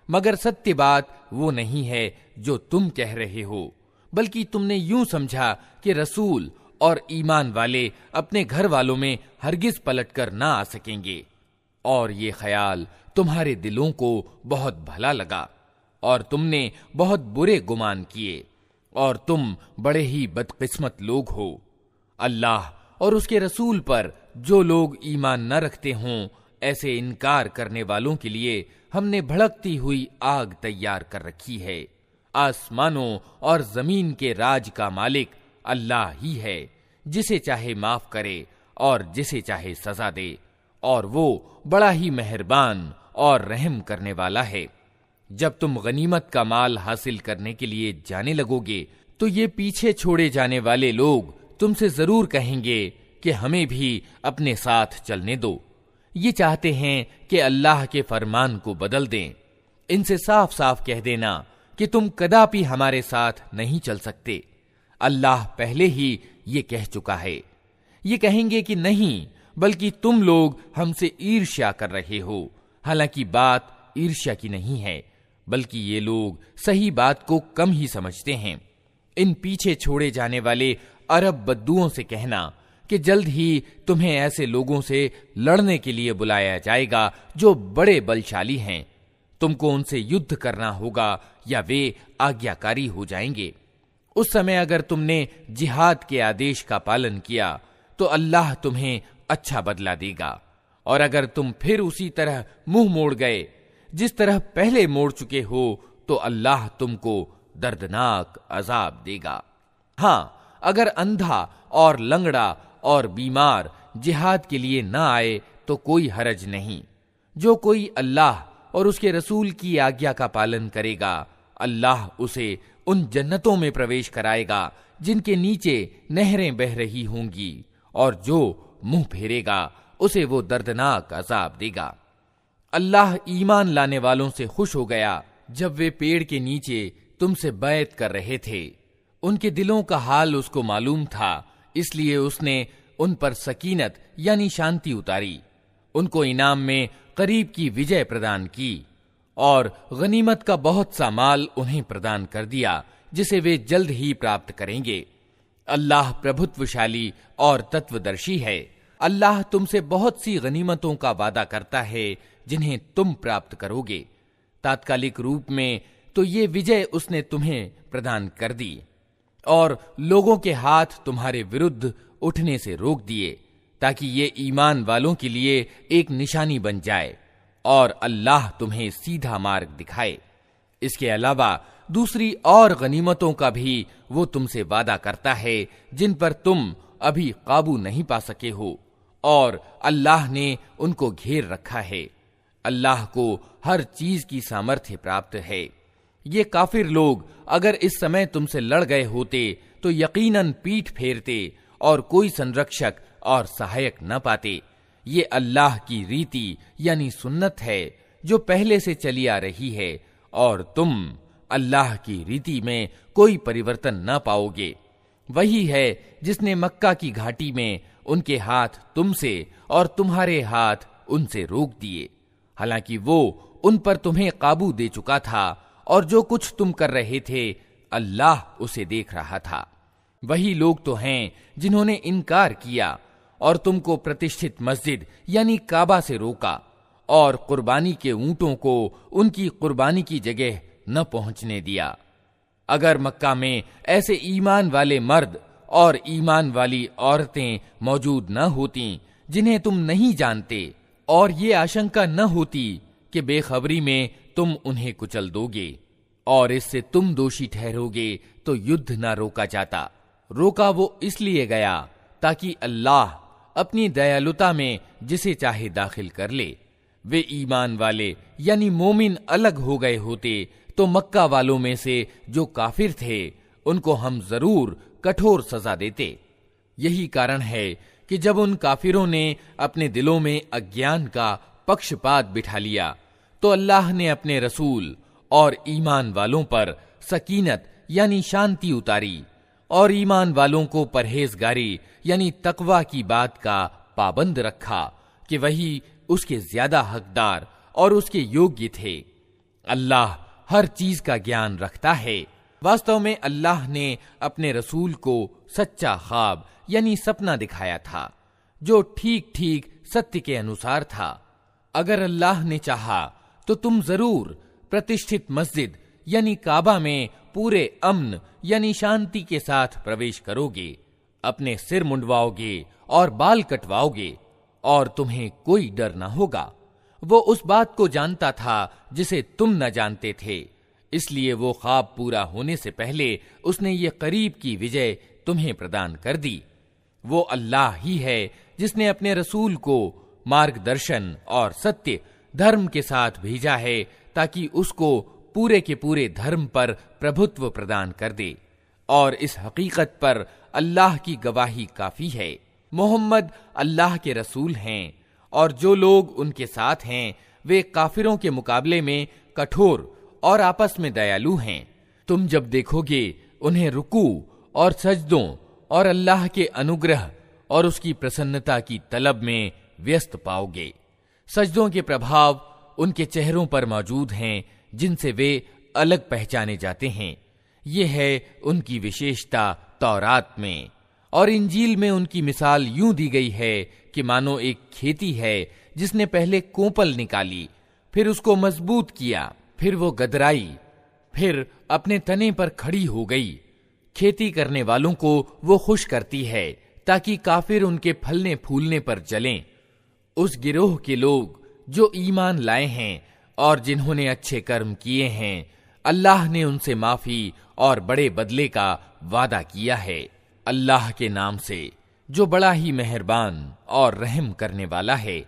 मगर सत्य बात वो नहीं है जो तुम कह रहे हो, बल्कि तुमने यूं समझा कि रसूल और ईमान वाले अपने घर वालों में हरगिज पलटकर ना आ सकेंगे और ये ख्याल तुम्हारे दिलों को बहुत भला लगा और तुमने बहुत बुरे गुमान किए और तुम बड़े ही बदकिस्मत लोग हो। अल्लाह और उसके रसूल पर जो लोग ईमान न रखते हों ऐसे इनकार करने वालों के लिए हमने भड़कती हुई आग तैयार कर रखी है। आसमानों और जमीन के राज का मालिक अल्लाह ही है, जिसे चाहे माफ करे और जिसे चाहे सजा दे, और वो बड़ा ही मेहरबान और रहम करने वाला है। जब तुम गनीमत का माल हासिल करने के लिए जाने लगोगे तो ये पीछे छोड़े जाने वाले लोग तुमसे जरूर कहेंगे कि हमें भी अपने साथ चलने दो। ये चाहते हैं कि अल्लाह के फरमान को बदल दें। इनसे साफ साफ कह देना कि तुम कदापि हमारे साथ नहीं चल सकते। अल्लाह पहले ही ये कह चुका है। ये कहेंगे कि नहीं, बल्कि तुम लोग हमसे ईर्ष्या कर रहे हो। हालांकि बात ईर्ष्या की नहीं है, बल्कि ये लोग सही बात को कम ही समझते हैं। इन पीछे छोड़े जाने वाले अरब बद्दुओं से कहना कि जल्द ही तुम्हें ऐसे लोगों से लड़ने के लिए बुलाया जाएगा जो बड़े बलशाली हैं। तुमको उनसे युद्ध करना होगा या वे आज्ञाकारी हो जाएंगे। उस समय अगर तुमने जिहाद के आदेश का पालन किया तो अल्लाह तुम्हें अच्छा बदला देगा, और अगर तुम फिर उसी तरह मुंह मोड़ गए जिस तरह पहले मोड़ चुके हो तो अल्लाह तुमको दर्दनाक अजाब देगा। हाँ, अगर अंधा और लंगड़ा और बीमार जिहाद के लिए न आए तो कोई हरज नहीं। जो कोई अल्लाह और उसके रसूल की आज्ञा का पालन करेगा, अल्लाह उसे उन जन्नतों में प्रवेश कराएगा जिनके नीचे नहरें बह रही होंगी, और जो मुंह फेरेगा उसे वो दर्दनाक अजाब देगा। अल्लाह ईमान लाने वालों से खुश हो गया जब वे पेड़ के नीचे तुमसे बैत कर रहे थे। उनके दिलों का हाल उसको मालूम था, इसलिए उसने उन पर सकीनत यानी शांति उतारी। उनको इनाम में करीब की विजय प्रदान की और गनीमत का बहुत सा माल उन्हें प्रदान कर दिया, जिसे वे जल्द ही प्राप्त करेंगे। अल्लाह प्रभुत्वशाली और तत्वदर्शी है। अल्लाह तुमसे बहुत सी गनीमतों का वादा करता है जिन्हें तुम प्राप्त करोगे। तात्कालिक रूप में तो ये विजय उसने तुम्हें प्रदान कर दी और लोगों के हाथ तुम्हारे विरुद्ध उठने से रोक दिए, ताकि ये ईमान वालों के लिए एक निशानी बन जाए और अल्लाह तुम्हें सीधा मार्ग दिखाए। इसके अलावा दूसरी और गनीमतों का भी वो तुमसे वादा करता है जिन पर तुम अभी काबू नहीं पा सके हो, और अल्लाह ने उनको घेर रखा है। अल्लाह को हर चीज की सामर्थ्य प्राप्त है। ये काफिर लोग अगर इस समय तुमसे लड़ गए होते तो यकीनन पीठ फेरते और कोई संरक्षक और सहायक न पाते। ये अल्लाह की रीति यानी सुन्नत है जो पहले से चली आ रही है, और तुम अल्लाह की रीति में कोई परिवर्तन न पाओगे। वही है जिसने मक्का की घाटी में उनके हाथ तुमसे और तुम्हारे हाथ उनसे रोक दिए, हालांकि वो उन पर तुम्हें काबू दे चुका था, और जो कुछ तुम कर रहे थे अल्लाह उसे देख रहा था। वही लोग तो हैं जिन्होंने इनकार किया और तुमको प्रतिष्ठित मस्जिद यानी काबा से रोका, और कुर्बानी के ऊंटों को उनकी कुर्बानी की जगह न पहुंचने दिया। अगर मक्का में ऐसे ईमान वाले मर्द और ईमान वाली औरतें मौजूद न होती जिन्हें तुम नहीं जानते, और ये आशंका न होती कि बेखबरी में तुम उन्हें कुचल दोगे और इससे तुम दोषी ठहरोगे, तो युद्ध न रोका जाता। रोका वो इसलिए गया ताकि अल्लाह अपनी दयालुता में जिसे चाहे दाखिल कर ले। वे ईमान वाले यानी मोमिन अलग हो गए होते तो मक्का वालों में से जो काफिर थे उनको हम जरूर कठोर सजा देते। यही कारण है कि जब उन काफिरों ने अपने दिलों में अज्ञान का पक्षपात बिठा लिया तो अल्लाह ने अपने रसूल और ईमान वालों पर सकीनत यानी शांति उतारी और ईमान वालों को परहेजगारी यानी तकवा की बात का पाबंद रखा कि वही उसके ज्यादा हकदार और उसके योग्य थे। अल्लाह हर चीज का ज्ञान रखता है। वास्तव में अल्लाह ने अपने रसूल को सच्चा ख्वाब यानी सपना दिखाया था जो ठीक ठीक सत्य के अनुसार था। अगर अल्लाह ने चाहा तो तुम जरूर प्रतिष्ठित मस्जिद यानी काबा में पूरे अम्न यानी शांति के साथ प्रवेश करोगे, अपने सिर मुंडवाओगे और बाल कटवाओगे और तुम्हें कोई डर न होगा। वो उस बात को जानता था जिसे तुम न जानते थे, इसलिए वो ख्वाब पूरा होने से पहले उसने ये करीब की विजय तुम्हें प्रदान कर दी। वो अल्लाह ही है जिसने अपने रसूल को मार्गदर्शन और सत्य धर्म के साथ भेजा है ताकि उसको पूरे के पूरे धर्म पर प्रभुत्व प्रदान कर दे, और इस हकीकत पर अल्लाह की गवाही काफी है। मोहम्मद अल्लाह के रसूल हैं और जो लोग उनके साथ हैं वे काफिरों के मुकाबले में कठोर और आपस में दयालु हैं। तुम जब देखोगे उन्हें रुकू और सजदों और अल्लाह के अनुग्रह और उसकी प्रसन्नता की तलब में व्यस्त पाओगे। सजदों के प्रभाव उनके चेहरों पर मौजूद हैं जिनसे वे अलग पहचाने जाते हैं। ये है उनकी विशेषता तौरात में, और इंजील में उनकी मिसाल यूं दी गई है कि मानो एक खेती है जिसने पहले कोंपल निकाली, फिर उसको मजबूत किया, फिर वो गदराई, फिर अपने तने पर खड़ी हो गई। खेती करने वालों को वो खुश करती है ताकि काफिर उनके फलने फूलने पर जलें। उस गिरोह के लोग जो ईमान लाए हैं और जिन्होंने अच्छे कर्म किए हैं, अल्लाह ने उनसे माफी और बड़े बदले का वादा किया है। अल्लाह के नाम से जो बड़ा ही मेहरबान और रहम करने वाला है।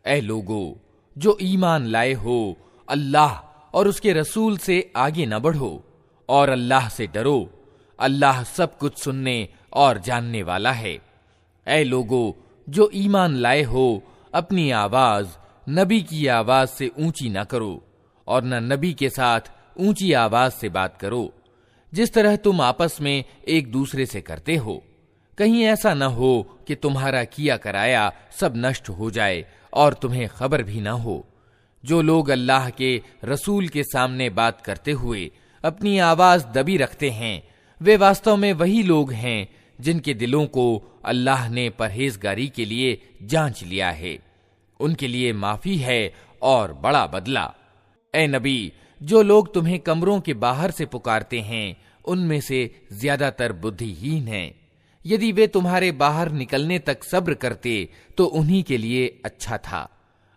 ऐ लोगो जो ईमान लाए हो, अल्लाह और उसके रसूल से आगे न बढ़ो और अल्लाह से डरो। अल्लाह सब कुछ सुनने और जानने वाला है। ऐ लोगो जो ईमान लाए हो, अपनी आवाज नबी की आवाज से ऊंची न करो और न नबी के साथ ऊंची आवाज से बात करो, जिस तरह तुम आपस में एक दूसरे से करते हो। कहीं ऐसा न हो कि तुम्हारा किया कराया सब नष्ट हो जाए और तुम्हें खबर भी न हो। जो लोग अल्लाह के रसूल के सामने बात करते हुए अपनी आवाज दबी रखते हैं, वे वास्तव में वही लोग हैं जिनके दिलों को अल्लाह ने परहेजगारी के लिए जांच लिया है। उनके लिए माफी है और बड़ा बदला। ऐ नबी, जो लोग तुम्हें कमरों के बाहर से पुकारते हैं उनमें से ज्यादातर बुद्धिहीन हैं। यदि वे तुम्हारे बाहर निकलने तक सब्र करते तो उन्हीं के लिए अच्छा था।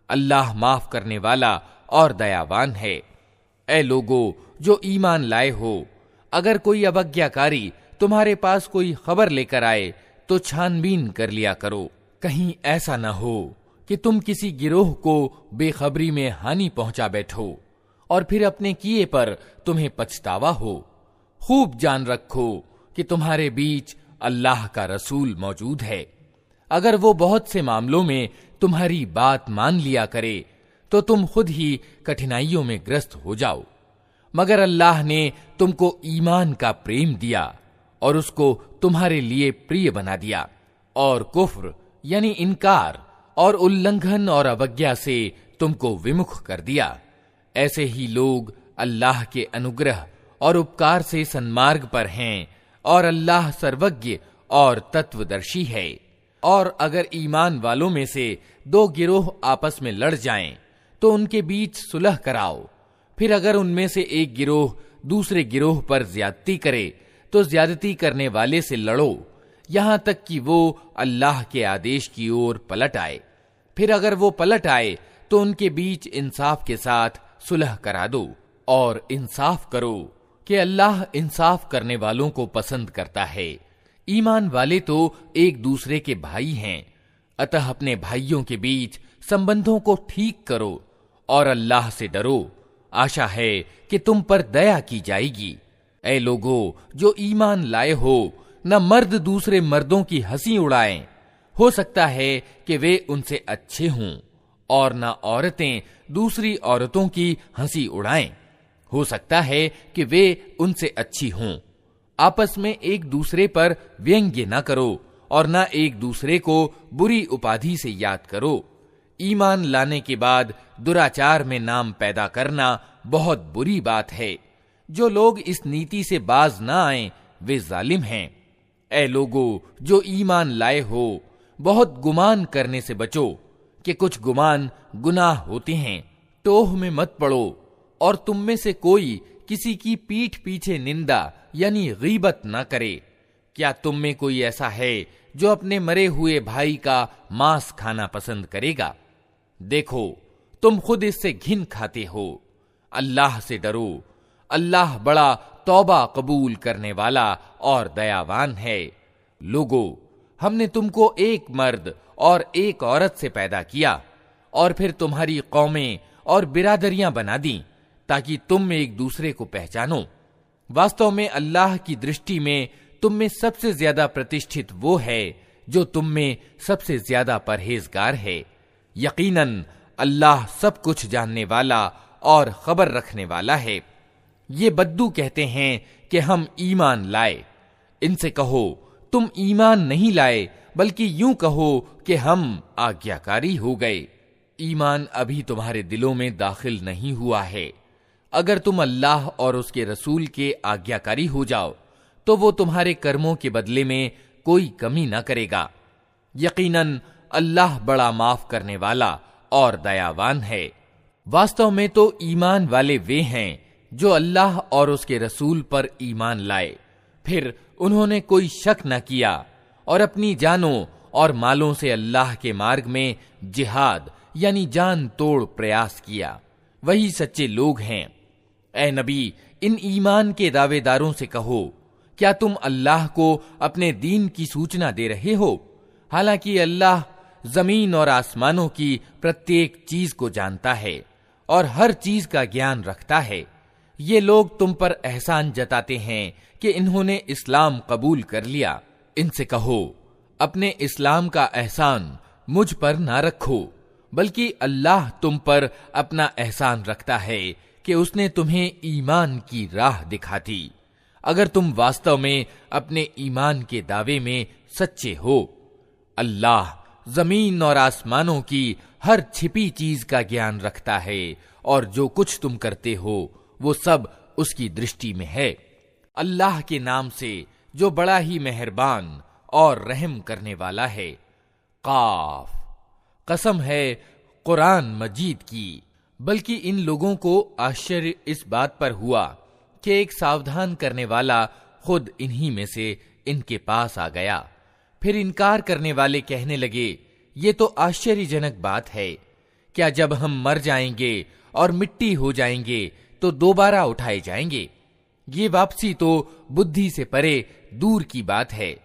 अल्लाह माफ करने वाला और दयावान है। ऐ लोगो जो ईमान लाए हो, अगर कोई अवज्ञाकारी तुम्हारे पास कोई खबर लेकर आए तो छानबीन कर लिया करो, कहीं ऐसा न हो कि तुम किसी गिरोह को बेखबरी में हानि पहुंचा बैठो और फिर अपने किए पर तुम्हें पछतावा हो। खूब जान रखो कि तुम्हारे बीच अल्लाह का रसूल मौजूद है। अगर वो बहुत से मामलों में तुम्हारी बात मान लिया करे तो तुम खुद ही कठिनाइयों में ग्रस्त हो जाओ, मगर अल्लाह ने तुमको ईमान का प्रेम दिया और उसको तुम्हारे लिए प्रिय बना दिया, और कुफ्र यानी इनकार और उल्लंघन और अवज्ञा से तुमको विमुख कर दिया। ऐसे ही लोग अल्लाह के अनुग्रह और उपकार से सन्मार्ग पर हैं, और अल्लाह सर्वज्ञ और तत्वदर्शी है। और अगर ईमान वालों में से दो गिरोह आपस में लड़ जाएं, तो उनके बीच सुलह कराओ। फिर अगर उनमें से एक गिरोह दूसरे गिरोह पर ज्यादती करे तो ज्यादती करने वाले से लड़ो, यहां तक कि वो अल्लाह के आदेश की ओर पलट आए। फिर अगर वो पलट आए तो उनके बीच इंसाफ के साथ सुलह करा दो, और इंसाफ करो कि अल्लाह इंसाफ करने वालों को पसंद करता है। ईमान वाले तो एक दूसरे के भाई हैं, अतः अपने भाइयों के बीच संबंधों को ठीक करो और अल्लाह से डरो। आशा है कि तुम पर दया की जाएगी। ऐ लोगो जो ईमान लाए हो, न मर्द दूसरे मर्दों की हंसी उड़ाएं, हो सकता है कि वे उनसे अच्छे हों, और न औरतें दूसरी औरतों की हंसी उड़ाएं, हो सकता है कि वे उनसे अच्छी हों। आपस में एक दूसरे पर व्यंग्य न करो और न एक दूसरे को बुरी उपाधि से याद करो। ईमान लाने के बाद दुराचार में नाम पैदा करना बहुत बुरी बात है। जो लोग इस नीति से बाज न आए वे जालिम हैं। ऐ लोगो जो ईमान लाए हो, बहुत गुमान करने से बचो कि कुछ गुमान गुनाह होते हैं। टोह में मत पड़ो, और तुम में से कोई किसी की पीठ पीछे निंदा यानी गीबत न करे। क्या तुम में कोई ऐसा है जो अपने मरे हुए भाई का मांस खाना पसंद करेगा? देखो, तुम खुद इससे घिन खाते हो। अल्लाह से डरो, अल्लाह बड़ा तौबा कबूल करने वाला और दयावान है। लोगो, हमने तुमको एक मर्द और एक औरत से पैदा किया और फिर तुम्हारी कौमें और बिरादरियां बना दी ताकि तुम एक दूसरे को पहचानो। वास्तव में अल्लाह की दृष्टि में तुम में सबसे ज्यादा प्रतिष्ठित वो है जो तुम में सबसे ज्यादा परहेजगार है। यकीनन अल्लाह सब कुछ जानने वाला और खबर रखने वाला है। ये बद्दू कहते हैं कि हम ईमान लाए। इनसे कहो, तुम ईमान नहीं लाए, बल्कि यूं कहो कि हम आज्ञाकारी हो गए। ईमान अभी तुम्हारे दिलों में दाखिल नहीं हुआ है। अगर तुम अल्लाह और उसके रसूल के आज्ञाकारी हो जाओ तो वो तुम्हारे कर्मों के बदले में कोई कमी न करेगा। यकीनन अल्लाह बड़ा माफ करने वाला और दयावान है। वास्तव में तो ईमान वाले वे हैं जो अल्लाह और उसके रसूल पर ईमान लाए, फिर उन्होंने कोई शक न किया और अपनी जानों और मालों से अल्लाह के मार्ग में जिहाद यानी जान तोड़ प्रयास किया। वही सच्चे लोग हैं। ए नबी, इन ईमान के दावेदारों से कहो, क्या तुम अल्लाह को अपने दीन की सूचना दे रहे हो, हालांकि अल्लाह जमीन और आसमानों की प्रत्येक चीज को जानता है और हर चीज का ज्ञान रखता है। ये लोग तुम पर एहसान जताते हैं कि इन्होंने इस्लाम कबूल कर लिया। इनसे कहो, अपने इस्लाम का एहसान मुझ पर ना रखो, बल्कि अल्लाह तुम पर अपना एहसान रखता है कि उसने तुम्हें ईमान की राह दिखा दी, अगर तुम वास्तव में अपने ईमान के दावे में सच्चे हो। अल्लाह जमीन और आसमानों की हर छिपी चीज का ज्ञान रखता है और जो कुछ तुम करते हो वो सब उसकी दृष्टि में है। अल्लाह के नाम से जो बड़ा ही मेहरबान और रहम करने वाला है। काफ, कसम है कुरान मजीद की। बल्कि इन लोगों को आश्चर्य इस बात पर हुआ कि एक सावधान करने वाला खुद इन्हीं में से इनके पास आ गया। फिर इनकार करने वाले कहने लगे, ये तो आश्चर्यजनक बात है। क्या जब हम मर जाएंगे और मिट्टी हो जाएंगे तो दोबारा उठाए जाएंगे? ये वापसी तो बुद्धि से परे दूर की बात है।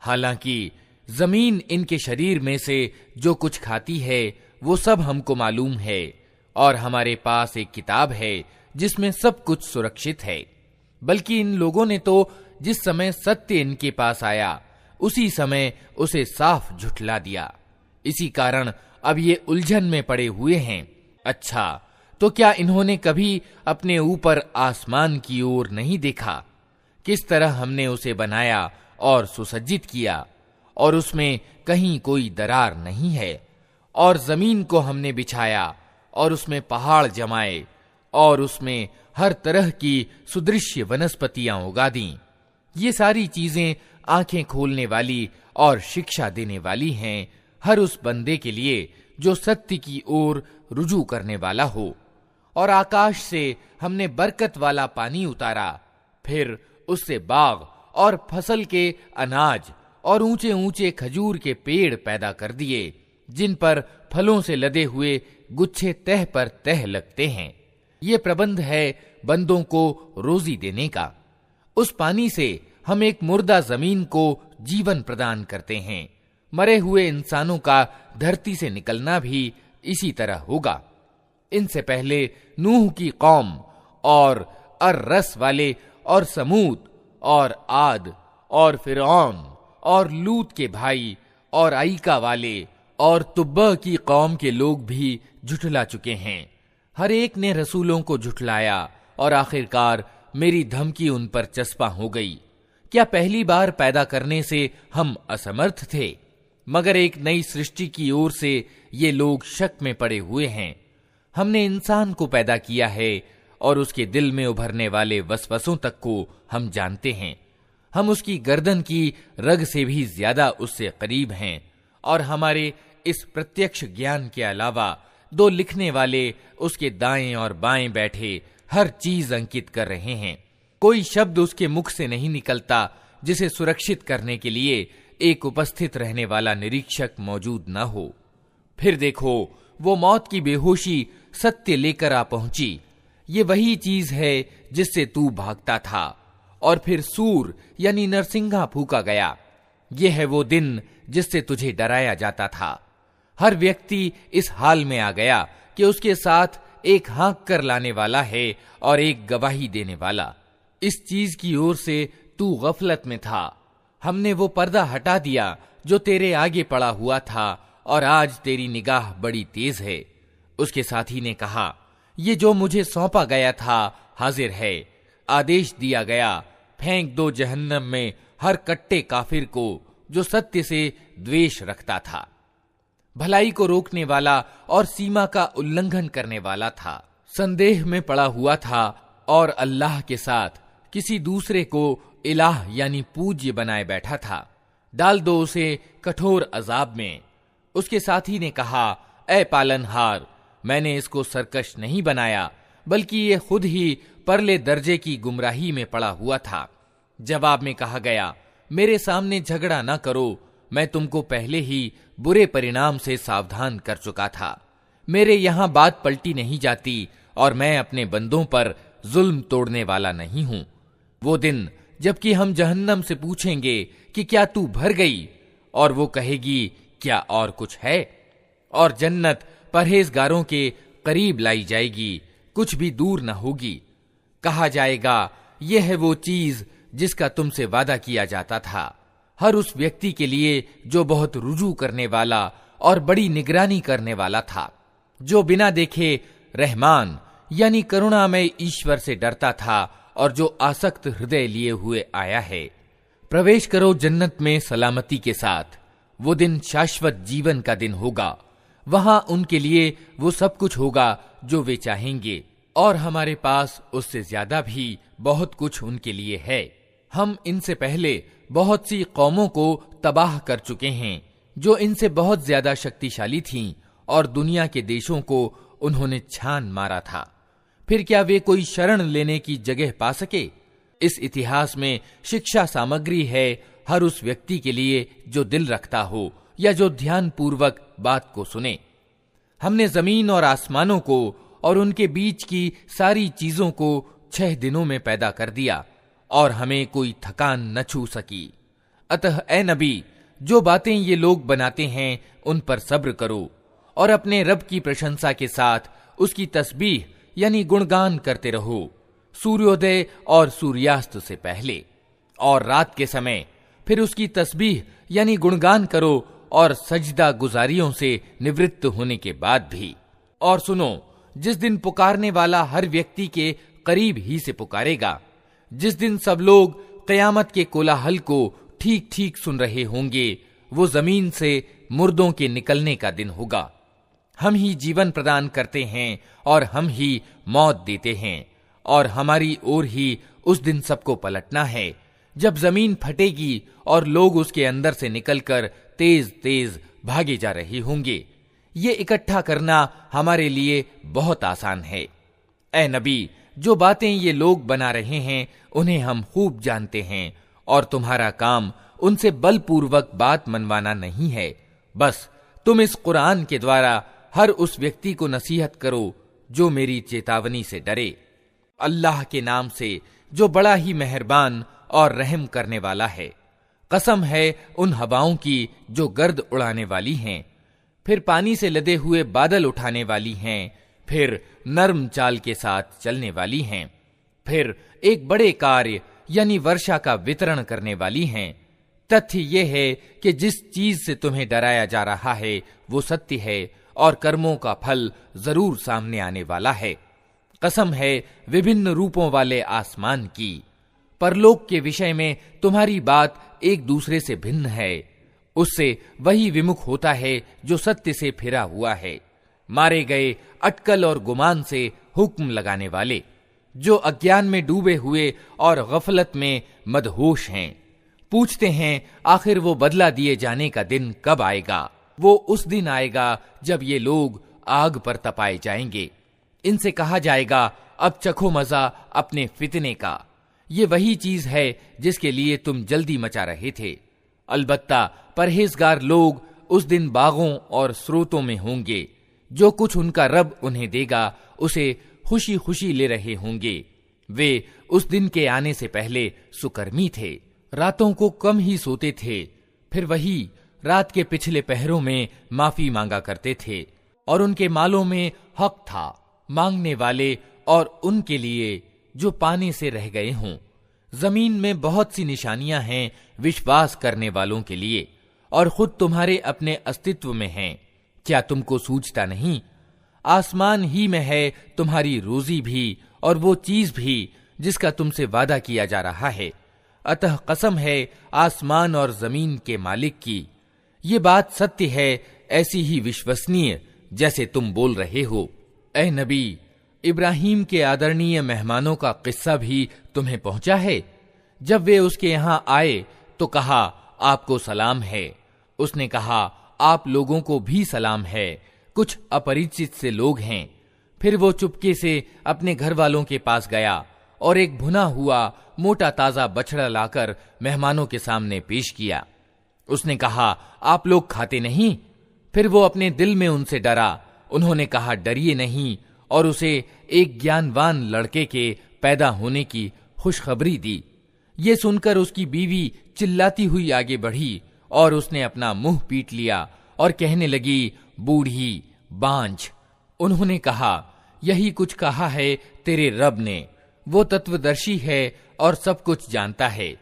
हालांकि जमीन इनके शरीर में से जो कुछ खाती है वो सब हमको मालूम है और हमारे पास एक किताब है जिसमें सब कुछ सुरक्षित है। बल्कि इन लोगों ने तो जिस समय सत्य इनके पास आया उसी समय उसे साफ झुठला दिया। इसी कारण अब ये उलझन में पड़े हुए हैं। अच्छा, तो क्या इन्होंने कभी अपने ऊपर आसमान की ओर नहीं देखा? किस तरह हमने उसे बनाया और सुसज्जित किया और उसमें कहीं कोई दरार नहीं है। और जमीन को हमने बिछाया और उसमें पहाड़ जमाए और उसमें हर तरह की सुदृश्य वनस्पतियां उगा दी। ये सारी चीजें आंखें खोलने वाली और शिक्षा देने वाली हैं हर उस बंदे के लिए जो सत्य की ओर रुजू करने वाला हो। और आकाश से हमने बरकत वाला पानी उतारा, फिर उससे बाग और फसल के अनाज और ऊंचे ऊंचे खजूर के पेड़ पैदा कर दिए, जिन पर फलों से लदे हुए गुच्छे तह पर तह लगते हैं। ये प्रबंध है बंदों को रोजी देने का। उस पानी से हम एक मुर्दा जमीन को जीवन प्रदान करते हैं। मरे हुए इंसानों का धरती से निकलना भी इसी तरह होगा। इनसे पहले नूह की कौम और अर-रस वाले और समूद और आद और फिरौन और लूत के भाई और आईका वाले और तुब्बा की कौम के लोग भी झुठला चुके हैं। हर एक ने रसूलों को झुठलाया और आखिरकार मेरी धमकी उन पर चस्पा हो गई। क्या पहली बार पैदा करने से हम असमर्थ थे? मगर एक नई सृष्टि की ओर से ये लोग शक में पड़े हुए हैं। हमने इंसान को पैदा किया है और उसके दिल में उभरने वाले वसवसों तक को हम जानते हैं। हम उसकी गर्दन की रग से भी ज्यादा उससे करीब हैं और हमारे इस प्रत्यक्ष ज्ञान के अलावा दो लिखने वाले उसके दाएं और बाएं बैठे हर चीज अंकित कर रहे हैं। कोई शब्द उसके मुख से नहीं निकलता जिसे सुरक्षित करने के लिए एक उपस्थित रहने वाला निरीक्षक मौजूद न हो। फिर देखो, वो मौत की बेहोशी सत्य लेकर आ पहुंची। ये वही चीज है जिससे तू भागता था। और फिर सूर यानी नरसिंगा फूका गया। ये है वो दिन जिससे तुझे डराया जाता था। हर व्यक्ति इस हाल में आ गया कि उसके साथ एक हाँक कर लाने वाला है और एक गवाही देने वाला। इस चीज की ओर से तू गफलत में था। हमने वो पर्दा हटा दिया जो तेरे आगे पड़ा हुआ था और आज तेरी निगाह बड़ी तेज है। उसके साथी ने कहा, ये जो मुझे सौंपा गया था हाजिर है। आदेश दिया गया, फेंक दो जहन्नम में हर कट्टे काफिर को जो सत्य से द्वेष रखता था, भलाई को रोकने वाला और सीमा का उल्लंघन करने वाला था, संदेह में पड़ा हुआ था और अल्लाह के साथ किसी दूसरे को इलाह यानी पूज्य बनाए बैठा था। डाल दो उसे कठोर अजाब में। उसके साथी ने कहा, ऐ पालनहार, मैंने इसको सरकश नहीं बनाया, बल्कि ये खुद ही परले दर्जे की गुमराही में पड़ा हुआ था। जवाब में कहा गया, मेरे सामने झगड़ा न करो, मैं तुमको पहले ही बुरे परिणाम से सावधान कर चुका था। मेरे यहां बात पलटी नहीं जाती और मैं अपने बंदों पर जुल्म तोड़ने वाला नहीं हूं। वो दिन जबकि हम जहन्नम से पूछेंगे कि क्या तू भर गई, और वो कहेगी क्या और कुछ है, और जन्नत परहेजगारों के करीब लाई जाएगी, कुछ भी दूर न होगी। कहा जाएगा, यह है वो चीज जिसका तुमसे वादा किया जाता था, हर उस व्यक्ति के लिए जो बहुत रुजू करने वाला और बड़ी निगरानी करने वाला था, जो बिना देखे रहमान यानी करुणामय ईश्वर से डरता था और जो आसक्त हृदय लिए हुए आया है। प्रवेश करो जन्नत में सलामती के साथ। वो दिन शाश्वत जीवन का दिन होगा। वहां उनके लिए वो सब कुछ होगा जो वे चाहेंगे, और हमारे पास उससे ज्यादा भी बहुत कुछ उनके लिए है। हम इनसे पहले बहुत सी कौमों को तबाह कर चुके हैं जो इनसे बहुत ज्यादा शक्तिशाली थीं, और दुनिया के देशों को उन्होंने छान मारा था। फिर क्या वे कोई शरण लेने की जगह पा सके? इस इतिहास में शिक्षा सामग्री है हर उस व्यक्ति के लिए जो दिल रखता हो या जो ध्यान पूर्वक बात को सुने। हमने जमीन और आसमानों को और उनके बीच की सारी चीजों को 6 दिनों में पैदा कर दिया, और हमें कोई थकान न छू सकी। अतः ए नबी, जो बातें ये लोग बनाते हैं उन पर सब्र करो, और अपने रब की प्रशंसा के साथ उसकी तस्बीह यानी गुणगान करते रहो, सूर्योदय और सूर्यास्त से पहले और रात के समय। फिर उसकी तस्बीह यानी गुणगान करो और सजदा गुजारियों से निवृत्त होने के बाद भी। और सुनो, जिस दिन पुकारने वाला हर व्यक्ति के करीब ही से पुकारेगा, जिस दिन सब लोग कयामत के कोलाहल को ठीक ठीक सुन रहे होंगे, वो जमीन से मुर्दों के निकलने का दिन होगा। हम ही जीवन प्रदान करते हैं और हम ही मौत देते हैं, और हमारी ओर ही उस दिन सबको पलटना है, जब जमीन फटेगी और लोग उसके अंदर से निकलकर तेज तेज भागे जा रहे होंगे। ये इकट्ठा करना हमारे लिए बहुत आसान है। ऐ नबी, जो बातें ये लोग बना रहे हैं उन्हें हम खूब जानते हैं, और तुम्हारा काम उनसे बलपूर्वक बात मनवाना नहीं है। बस तुम इस कुरान के द्वारा हर उस व्यक्ति को नसीहत करो जो मेरी चेतावनी से डरे। अल्लाह के नाम से जो बड़ा ही मेहरबान और रहम करने वाला है। कसम है उन हवाओं की जो गर्द उड़ाने वाली हैं, फिर पानी से लदे हुए बादल उठाने वाली हैं, फिर नर्म चाल के साथ चलने वाली हैं, फिर एक बड़े कार्य यानी वर्षा का वितरण करने वाली हैं। तथ्य ये है कि जिस चीज से तुम्हें डराया जा रहा है वो सत्य है, और कर्मों का फल जरूर सामने आने वाला है। कसम है विभिन्न रूपों वाले आसमान की। परलोक के विषय में तुम्हारी बात एक दूसरे से भिन्न है। उससे वही विमुख होता है जो सत्य से फिरा हुआ है। मारे गए अटकल और गुमान से हुक्म लगाने वाले, जो अज्ञान में डूबे हुए और गफलत में मदहोश हैं, पूछते हैं आखिर वो बदला दिए जाने का दिन कब आएगा। वो उस दिन आएगा जब ये लोग आग पर तपाए जाएंगे। इनसे कहा जाएगा, अब चखो मजा अपने फितने का। ये वही चीज है जिसके लिए तुम जल्दी मचा रहे थे। अलबत्ता परहेजगार लोग उस दिन बागों और स्रोतों में होंगे, जो कुछ उनका रब उन्हें देगा उसे खुशी खुशी ले रहे होंगे। वे उस दिन के आने से पहले सुकर्मी थे, रातों को कम ही सोते थे, फिर वही रात के पिछले पहरों में माफी मांगा करते थे, और उनके मालों में हक था मांगने वाले और उनके लिए जो पाने से रह गए हों। जमीन में बहुत सी निशानियां हैं विश्वास करने वालों के लिए, और खुद तुम्हारे अपने अस्तित्व में हैं। क्या तुमको सूझता नहीं? आसमान ही में है तुम्हारी रोजी भी और वो चीज भी जिसका तुमसे वादा किया जा रहा है। अतः कसम है आसमान और जमीन के मालिक की, ये बात सत्य है, ऐसी ही विश्वसनीय जैसे तुम बोल रहे हो। ए नबी, इब्राहिम के आदरणीय मेहमानों का किस्सा भी तुम्हें पहुंचा है। जब वे उसके यहां आए तो कहा, आपको सलाम है। उसने कहा, आप लोगों को भी सलाम है, कुछ अपरिचित से लोग हैं। फिर वो चुपके से अपने घर वालों के पास गया और एक भुना हुआ मोटा ताजा बछड़ा लाकर मेहमानों के सामने पेश किया। उसने कहा, आप लोग खाते नहीं? फिर वो अपने दिल में उनसे डरा। उन्होंने कहा, डरिए नहीं, और उसे एक ज्ञानवान लड़के के पैदा होने की खुशखबरी दी। ये सुनकर उसकी बीवी चिल्लाती हुई आगे बढ़ी और उसने अपना मुंह पीट लिया और कहने लगी, बूढ़ी बांझ। उन्होंने कहा, यही कुछ कहा है तेरे रब ने, वो तत्वदर्शी है और सब कुछ जानता है।